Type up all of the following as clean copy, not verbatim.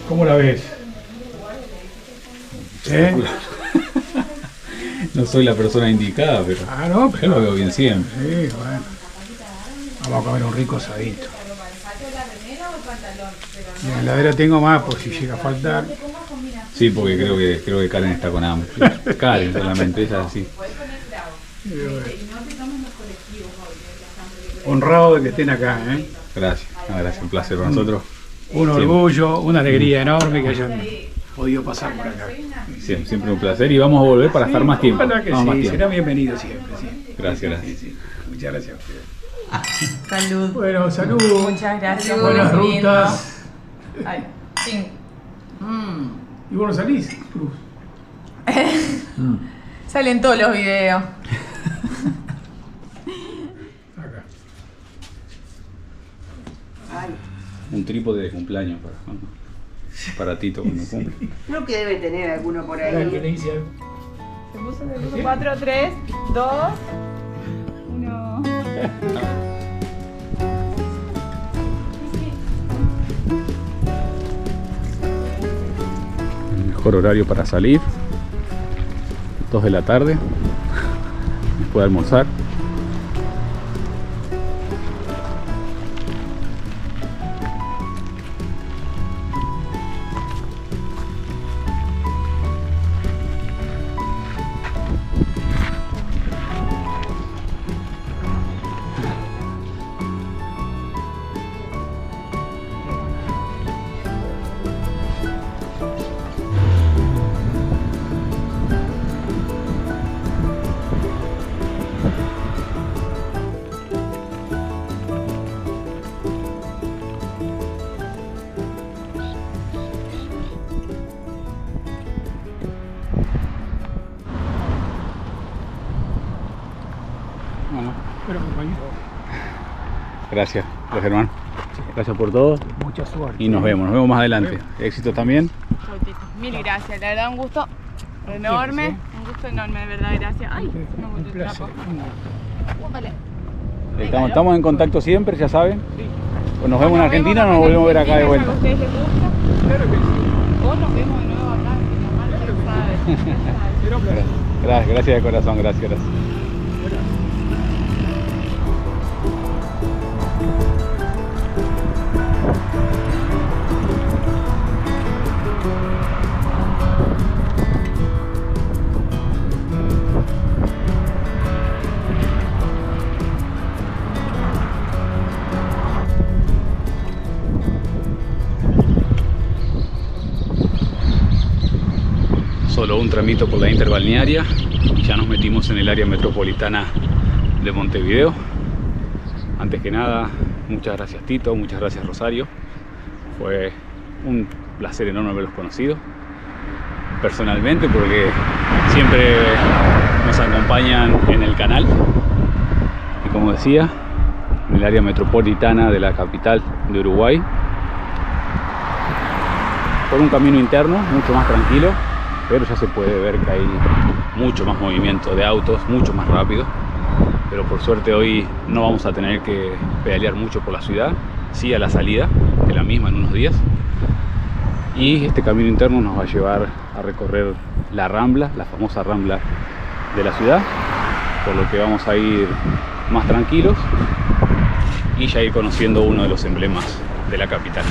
¿Cómo la ves? No soy la persona indicada, pero No, yo lo veo bien siempre. Sí, bueno. Vamos a comer un rico asadito. Y en la heladera tengo más por si llega a faltar. Sí, porque creo que Karen está con hambre. Karen solamente, ella así. Honrado de que estén acá, ¿eh? Gracias, gracias, un placer para nosotros. Un orgullo, una alegría enorme que hayan podido pasar por acá. Siempre un placer y vamos a volver para estar más tiempo. Ojalá que Más sí, tiempo. será bienvenido siempre. Sí. Gracias. Sí. Muchas gracias a ustedes. Salud. Bueno, salud. Muchas gracias. Buenas Muy lindo. rutas. Ay, sí. ¿Y vos no salís, Cruz? Salen todos los videos. Acá. Un trípode de cumpleaños para Tito cuando cumple. Creo que debe tener alguno por Ahora, ¿qué le ahí. dice? Se puso 4, 3, 2, 1. El mejor horario para salir, 2 de la tarde, después de almorzar. Bueno, Pero, compañero, gracias, hermano. Gracias por todo mucha suerte. y nos vemos más adelante. Éxito también. Chautito. Mil gracias, la verdad un gusto enorme. Un gusto enorme, de verdad, gracias. Ay, se me Un volvió el placer. trapo. Úpale. Estamos en contacto siempre, ya saben. Pues nos vemos en Nos Argentina, vemos nos volvemos a ver acá de ¿A vuelta. ustedes les gusta? Claro que sí. O nos vemos de nuevo acá, que normal, Será un placer. Gracias de corazón, gracias. Solo un tramito por la interbalnearia y ya nos metimos en el área metropolitana de Montevideo. Antes que nada, muchas gracias Tito, muchas gracias Rosario. Fue un placer enorme haberlos conocido personalmente porque siempre nos acompañan en el canal. Y como decía, en el área metropolitana de la capital de Uruguay. Por un camino interno, mucho más tranquilo, pero ya se puede ver que hay mucho más movimiento de autos, mucho más rápido. Pero por suerte hoy no vamos a tener que pedalear mucho por la ciudad, sí a la salida de la misma en unos días. Y este camino interno nos va a llevar a recorrer la Rambla, la famosa Rambla de la ciudad, por lo que vamos a ir más tranquilos y ya ir conociendo uno de los emblemas de la capital.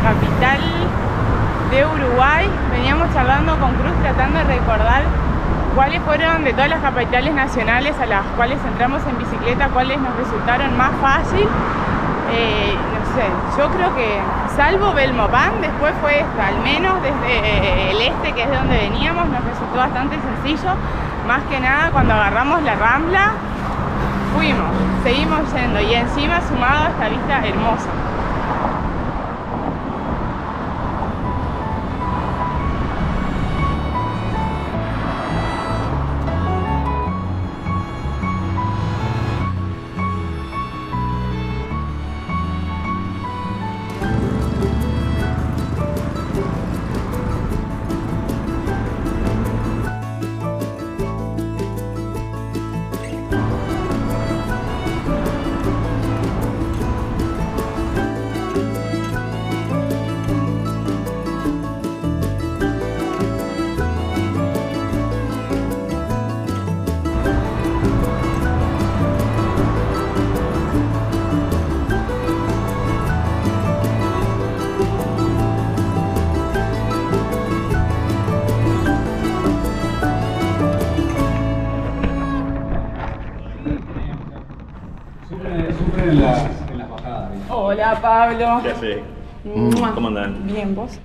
Capital de Uruguay. Veníamos charlando con Cruz tratando de recordar cuáles fueron de todas las capitales nacionales a las cuales entramos en bicicleta, cuáles nos resultaron más fácil. no sé, yo creo que salvo Belmopán, después fue esta, al menos desde el este, que es de donde veníamos, nos resultó bastante sencillo. Más que nada cuando agarramos la Rambla, fuimos, seguimos yendo y encima sumado a esta vista hermosa. Sufren en las bajadas. Hola Pablo. ¿Qué haces? ¿Cómo andan? Bien, ¿vos?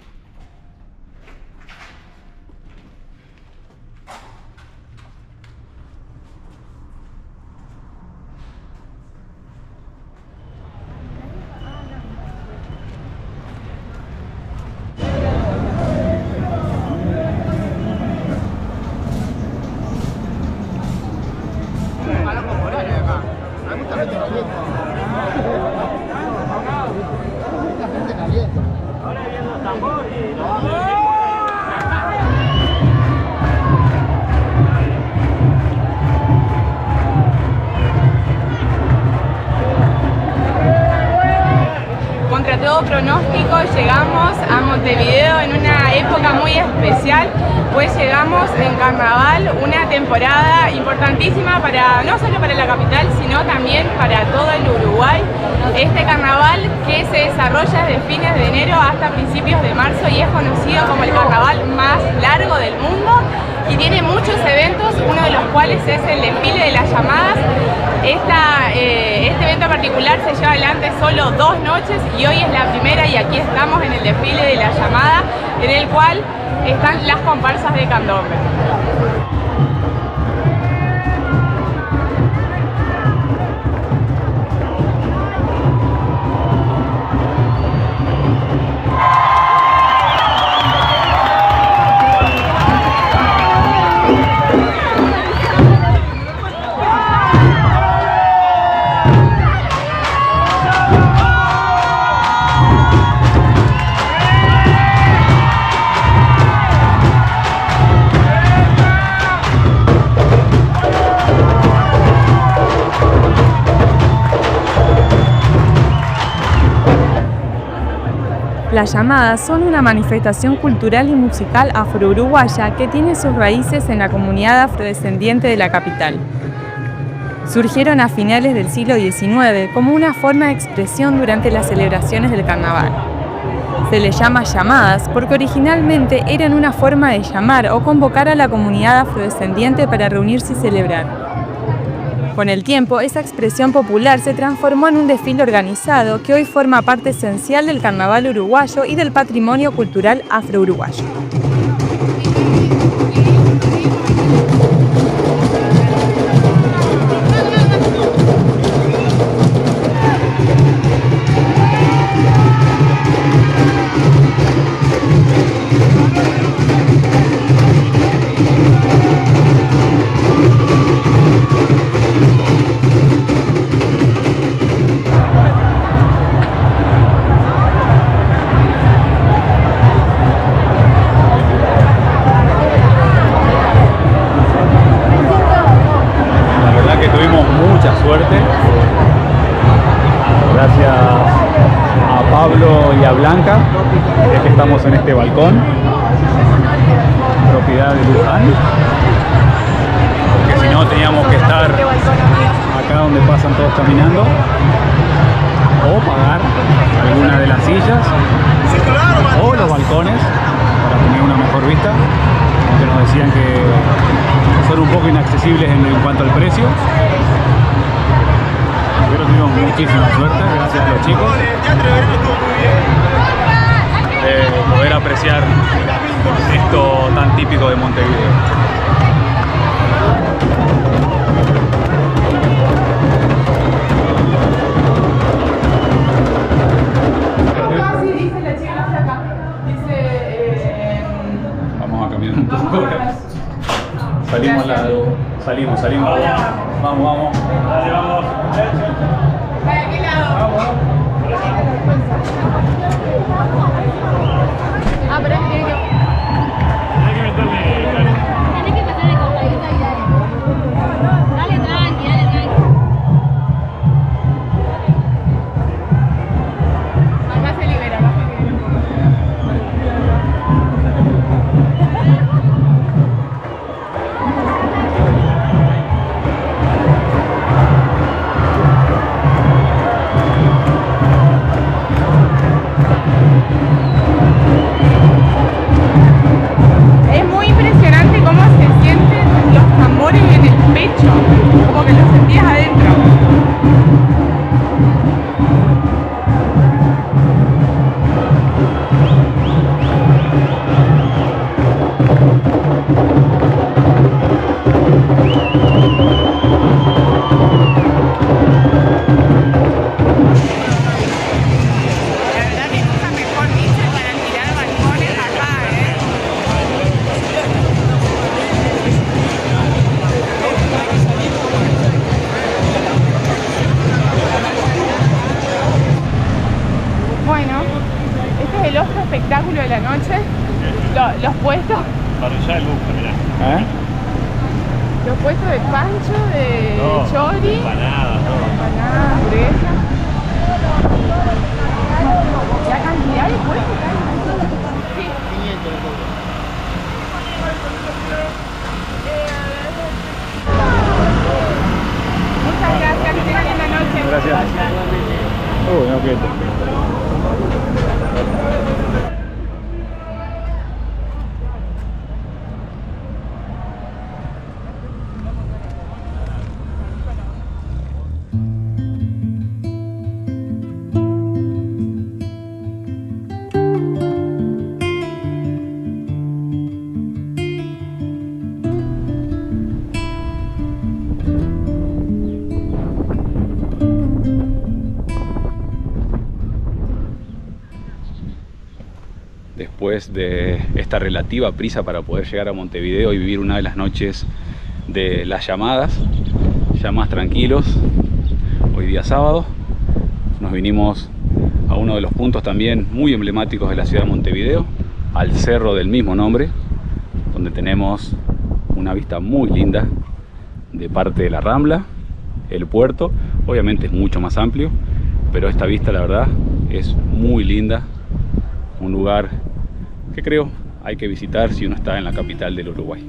Contra todo pronóstico llegamos a Montevideo en una época muy especial, pues llegamos en carnaval, una temporada importantísima para no solo para la capital, sino también para todo el Uruguay. Este carnaval que se desarrolla desde fines de enero hasta principios de marzo y es conocido como el carnaval más largo del mundo y tiene muchos eventos, uno de los cuales es el desfile de las llamadas. Este evento particular se lleva adelante solo 2 noches y hoy es la primera y aquí estamos en el desfile de la llamada, en el cual están las comparsas de candombe. Las llamadas son una manifestación cultural y musical afro-uruguaya que tiene sus raíces en la comunidad afrodescendiente de la capital. Surgieron a finales del siglo XIX como una forma de expresión durante las celebraciones del carnaval. Se les llama llamadas porque originalmente eran una forma de llamar o convocar a la comunidad afrodescendiente para reunirse y celebrar. Con el tiempo, esa expresión popular se transformó en un desfile organizado que hoy forma parte esencial del carnaval uruguayo y del patrimonio cultural afro-uruguayo. Suerte, gracias a Pablo y a Blanca, es que estamos en este balcón, propiedad de Luján, porque si no teníamos que estar acá donde pasan todos caminando o pagar alguna de las sillas o los balcones para tener una mejor vista, aunque nos decían que son un poco inaccesibles en cuanto al precio. Pero tuvimos muchísima suerte, gracias a los chicos, de poder apreciar esto tan típico de Montevideo. Un poco. Salimos. Vamos. Dale, vamos. ¿Para qué lado? Vamos. Ah, pero es que tiene que... Hay que meterle. Tenés que pasar de compañita y dale. Dale tranqui. Acá se libera. Es muy impresionante cómo se sienten los tambores en el pecho, como que los sentías adentro. La verdad que nunca mejor dicho para tirar balcones acá, Bueno, este es el otro espectáculo de la noche. Los puestos, Parrilla de lujo, mirá. los puestos de pancho, de chori, Empanadas, todo. empanadas, hamburguesas. La cantidad de puestos que hay. Sí. Muchas gracias, que tengan linda noche. Gracias. No, quieto. Después de esta relativa prisa para poder llegar a Montevideo y vivir una de las noches de las llamadas, ya más tranquilos, hoy día sábado, nos vinimos a uno de los puntos también muy emblemáticos de la ciudad de Montevideo, al cerro del mismo nombre, donde tenemos una vista muy linda de parte de la Rambla, el puerto. Obviamente es mucho más amplio, pero esta vista la verdad es muy linda, un lugar que creo hay que visitar si uno está en la capital del Uruguay.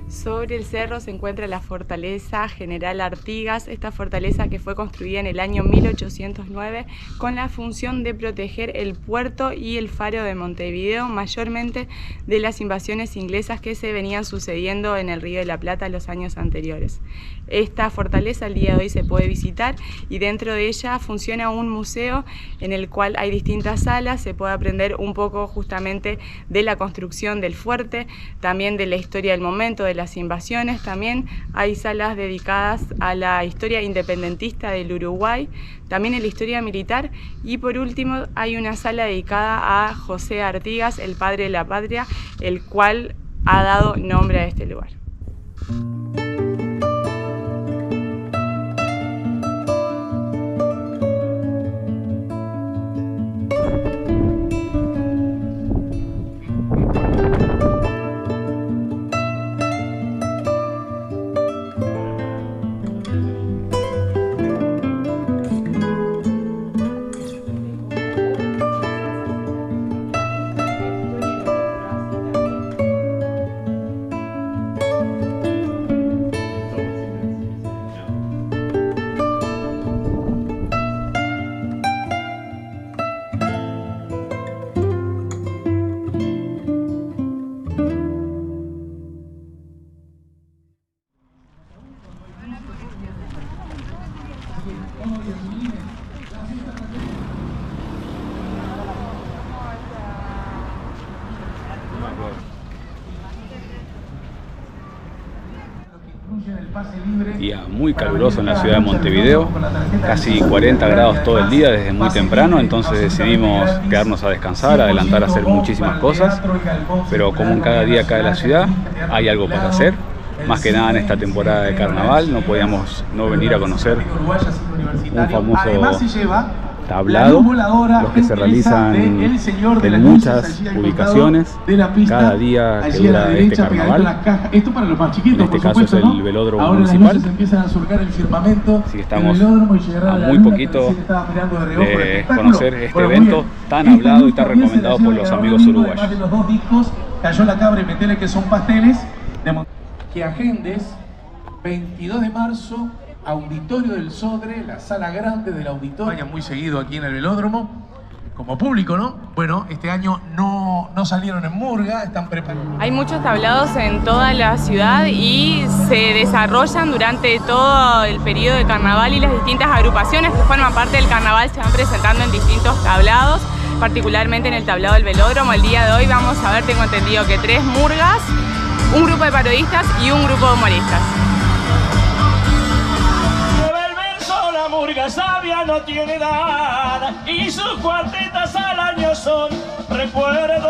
Sobre el cerro se encuentra la fortaleza General Artigas, esta fortaleza que fue construida en el año 1809 con la función de proteger el puerto y el faro de Montevideo, mayormente de las invasiones inglesas que se venían sucediendo en el Río de la Plata los años anteriores. Esta fortaleza al día de hoy se puede visitar y dentro de ella funciona un museo en el cual hay distintas salas, se puede aprender un poco justamente de la construcción del fuerte, también de la historia del momento, de las invasiones. También hay salas dedicadas a la historia independentista del Uruguay, también a la historia militar, y por último hay una sala dedicada a José Artigas, el padre de la patria, el cual ha dado nombre a este lugar. Día muy caluroso en la ciudad de Montevideo, casi 40 grados todo el día desde muy temprano, entonces decidimos quedarnos a descansar, adelantar a hacer muchísimas cosas, pero como en cada día acá de la ciudad hay algo para hacer, más que nada en esta temporada de carnaval, no podíamos no venir a conocer un famoso tablado, los que se realizan en muchas ubicaciones cada día que dura este carnaval. En este caso es el velódromo municipal, así que estamos a muy poquito de conocer este evento tan hablado y tan recomendado por los amigos uruguayos. Cayó la cabra y metele que son pasteles. Que agendes 22 de marzo, Auditorio del Sodre, la sala grande del auditorio. Vayan muy seguido aquí en el velódromo, como público, ¿no? Bueno, este año no salieron en murga, están preparados. Hay muchos tablados en toda la ciudad y se desarrollan durante todo el periodo de carnaval, y las distintas agrupaciones que forman parte del carnaval se van presentando en distintos tablados, particularmente en el tablado del velódromo. El día de hoy vamos a ver, tengo entendido que 3 murgas, un grupo de parodistas y un grupo de humoristas. La murga sabia no tiene edad y sus cuartetas al año son recuerdos.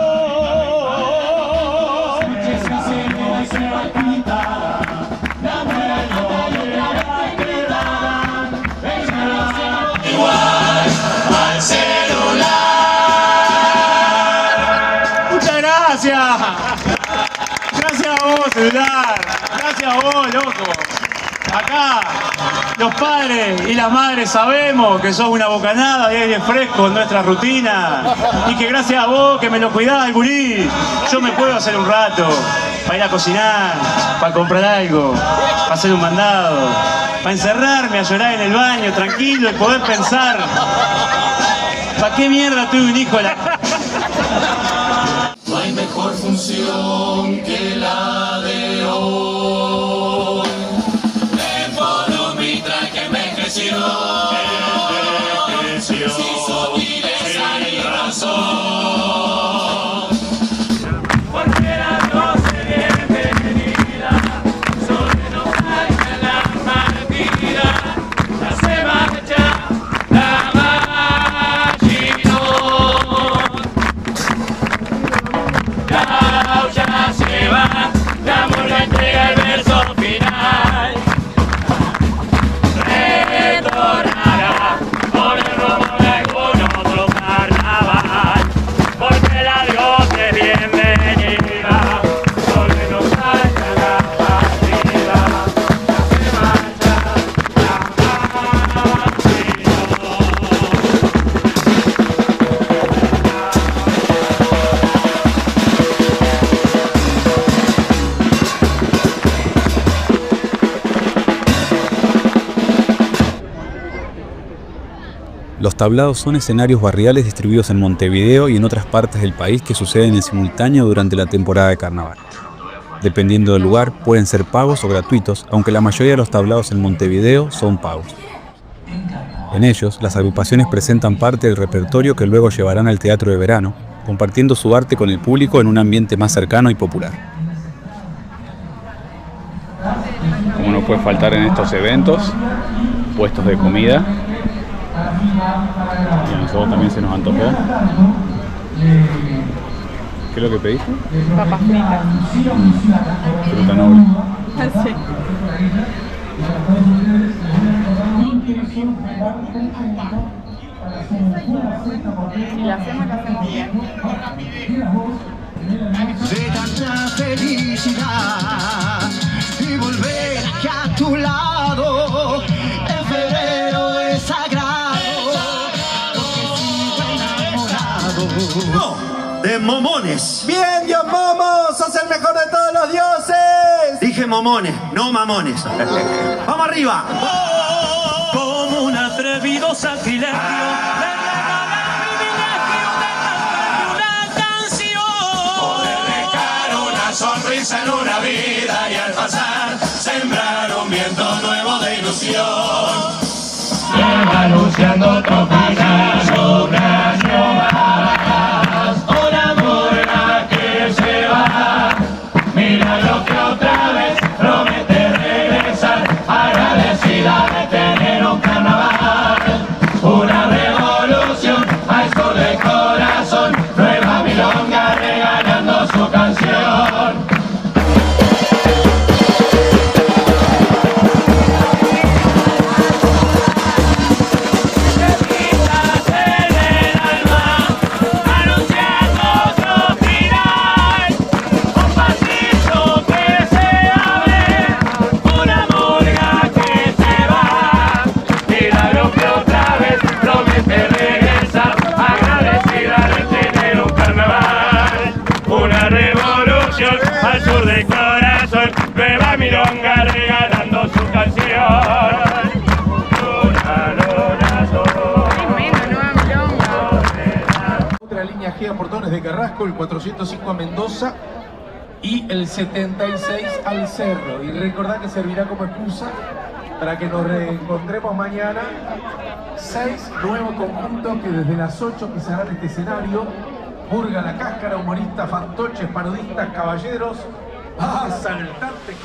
Igual al celular. Muchas gracias. Gracias a vos, celular. Gracias a vos, loco. Acá los padres y las madres sabemos que sos una bocanada de aire fresco en nuestra rutina, y que gracias a vos que me lo cuidás, el gurí, yo me puedo hacer un rato para ir a cocinar, para comprar algo, para hacer un mandado, para encerrarme a llorar en el baño tranquilo y poder pensar ¿para qué mierda tuve un hijo de la...? No hay mejor función que la de hoy. Si sutileza y razón, porque la noche bienvenida sobre nos cae la partida, ya se marcha la machinón, ya se va, la murga entrega el verso final. Retornará por el rumbo de algún otro carnaval, porque la Dios es bienvenida, sobre nos salga la partida, ya se marcha la machinón. Los tablados son escenarios barriales distribuidos en Montevideo y en otras partes del país que suceden en simultáneo durante la temporada de carnaval. Dependiendo del lugar, pueden ser pagos o gratuitos, aunque la mayoría de los tablados en Montevideo son pagos. En ellos, las agrupaciones presentan parte del repertorio que luego llevarán al teatro de verano, compartiendo su arte con el público en un ambiente más cercano y popular. Como no puede faltar en estos eventos, puestos de comida. Y a nosotros también se nos antojó. ¿Qué es lo que pediste? Papas fritas. Fruta noble. Sí. Y la hacemos, la hacemos bien. De tanta felicidad y volver aquí a tu lado, en febrero es sagrado, porque sigo enamorado. No, de momones. Bien, Dios Momo, sos el mejor de todos los dioses. Dije momones, no mamones. Vamos arriba. Como un atrevido sacrilegio, le regala el privilegio de cantar una canción. Poder dejar una sonrisa en una vida y al pasar sembrar un viento nuevo de ilusión. Lleva anunciando otro final, un año más. Una murga que se va, milagro que otra vez promete regresar. desde Carrasco, el 405 a Mendoza y el 76 al Cerro. Y recordad que servirá como excusa para que nos reencontremos mañana. 6 nuevos conjuntos que desde las 8 pisarán este escenario. Murga La Cáscara, humoristas, fantoches, parodistas, caballeros, asaltantes.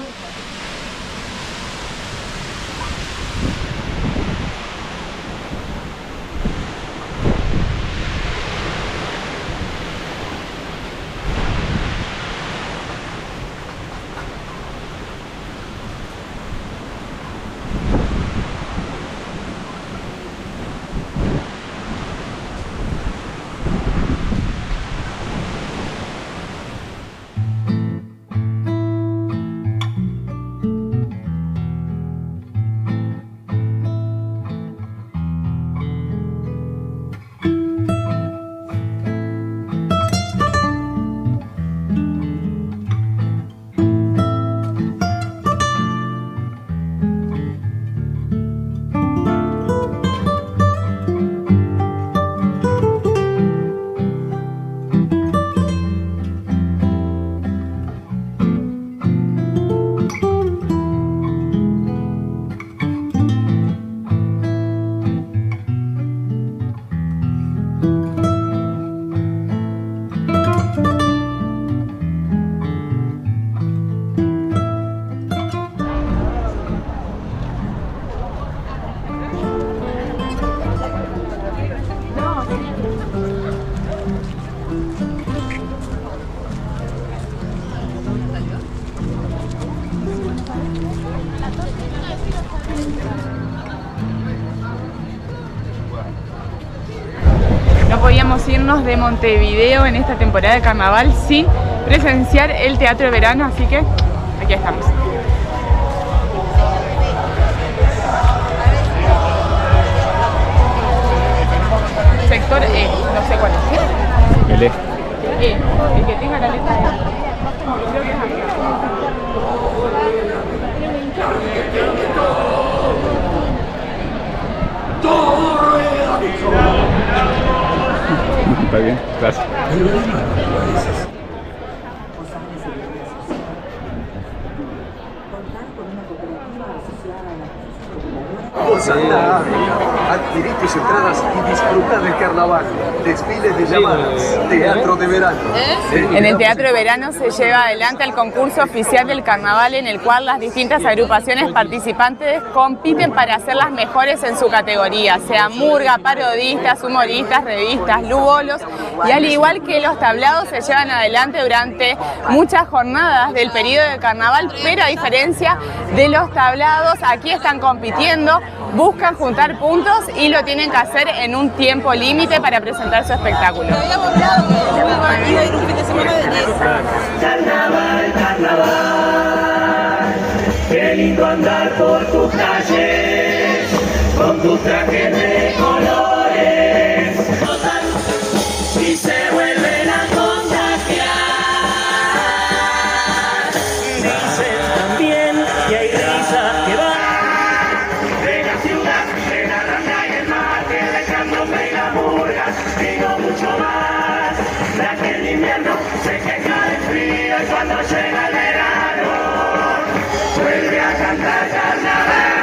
No podíamos irnos de Montevideo en esta temporada de carnaval sin presenciar el Teatro de Verano, así que aquí estamos. Sector E, no sé cuál es. El E. El que tenga la letra E. Creo que es aquí. Está bien, gracias. Adquirí tus entradas y disfruta del carnaval. Desfiles de llamadas. Teatro de Verano. En el Teatro de Verano se lleva adelante el concurso oficial del carnaval, en el cual las distintas agrupaciones participantes compiten para ser las mejores en su categoría, sea murga, parodistas, humoristas, revistas, lugolos, y al igual que los tablados se llevan adelante durante muchas jornadas del periodo de carnaval, pero a diferencia de los tablados, aquí están compitiendo, buscan juntar puntos y lo tienen que hacer en un tiempo límite para presentar su espectáculo. Carnaval, carnaval, qué lindo andar por tus calles, con tus trajes de colores, y se vuelven a contagiar. Dicen también que hay risas que van de la ciudad, de la rana y el mar, que de candombe y la murga, y no mucho más. La que en invierno se queja del frío y cuando llega el verano vuelve a cantar carnaval.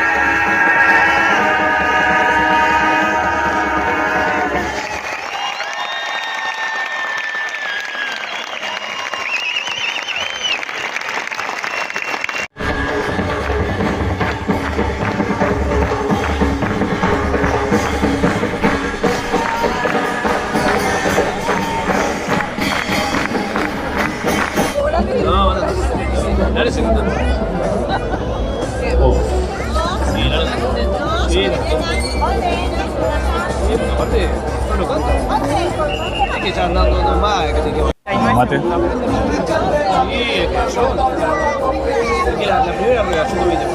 Dale segundo. Sí, dale. Sí, aparte, no lo canta. Hay que echar andando nomás, que se quede. Mate. Sí, es que yo. Es que la primera rueda yo no vine.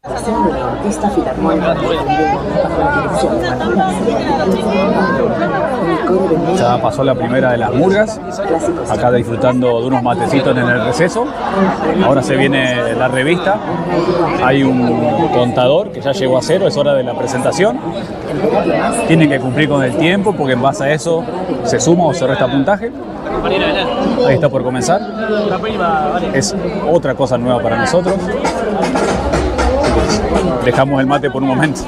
de la Orquesta Filarmónica bajo la dirección de Martín. Ya pasó la primera de las murgas, acá disfrutando de unos matecitos en el receso. Ahora se viene la revista, hay un contador que ya llegó a 0, es hora de la presentación. Tienen que cumplir con el tiempo porque en base a eso se suma o se resta puntaje. Ahí está por comenzar. Es otra cosa nueva para nosotros. Dejamos el mate por un momento.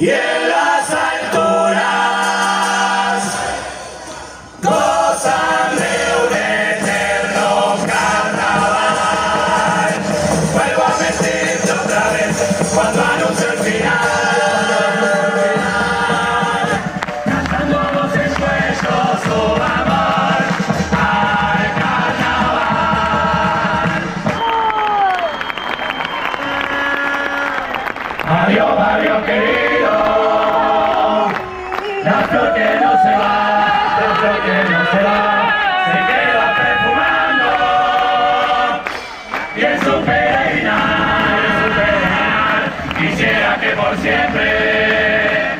Y en las alturas gozan de un eterno carnaval. Vuelvo a mentirte otra vez cuando anuncio el final. Cantando a voz en cuello su amor al carnaval. Adiós, barrio querido. La flor que no se va, la flor que no se va, se queda perfumando. Y en su peregrinar, quisiera que por siempre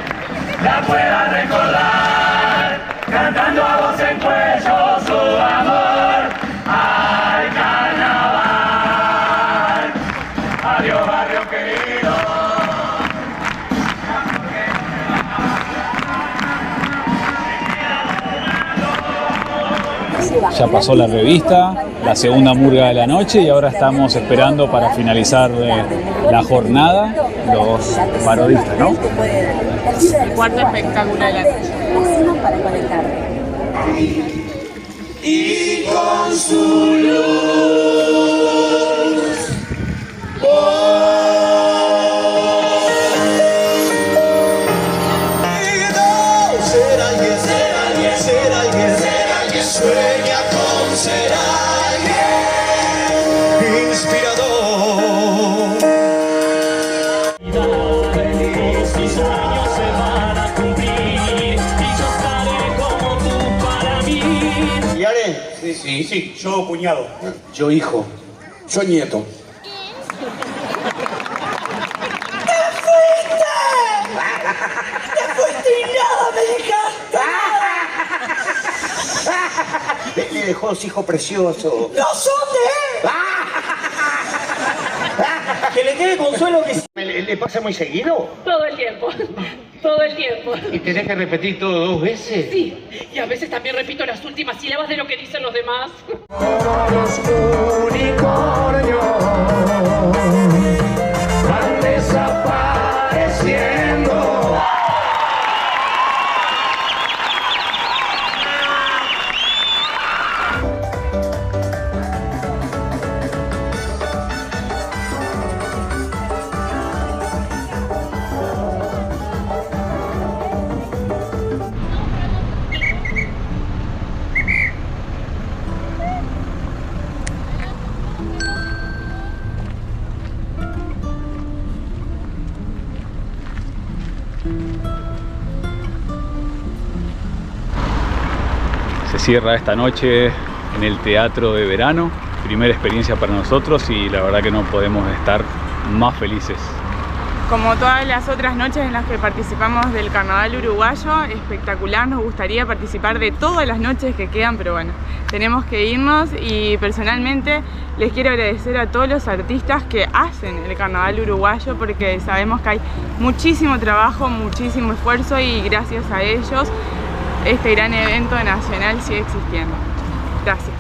la pueda recordar, cantando a voz en cuello su amor al carnaval. Adiós, barrio querido. Ya pasó la revista, la segunda murga de la noche y ahora estamos esperando para finalizar la jornada los parodistas, ¿no? El cuarto espectáculo de la noche. Y con su luz, Ser alguien, ser alguien, ser alguien, ser alguien, sueña con ser alguien inspirador. Mis sueños se van a cumplir y yo estaré como tú para mí. ¿Y Ale? Sí, yo cuñado. Yo hijo. Yo nieto. Le dejó los hijos preciosos. ¡No son de él! Que le quede consuelo que le pasa muy seguido. Todo el tiempo. Todo el tiempo. ¿Y tenés que repetir todo 2 veces? Sí. Y a veces también repito las últimas sílabas de lo que dicen los demás. Los unicornios van desapareciendo. Se cierra esta noche en el Teatro de Verano, primera experiencia para nosotros y la verdad que no podemos estar más felices. Como todas las otras noches en las que participamos del Carnaval uruguayo, espectacular, nos gustaría participar de todas las noches que quedan, pero bueno, tenemos que irnos y personalmente les quiero agradecer a todos los artistas que hacen el Carnaval uruguayo porque sabemos que hay muchísimo trabajo, muchísimo esfuerzo y gracias a ellos este gran evento nacional sigue existiendo. Gracias.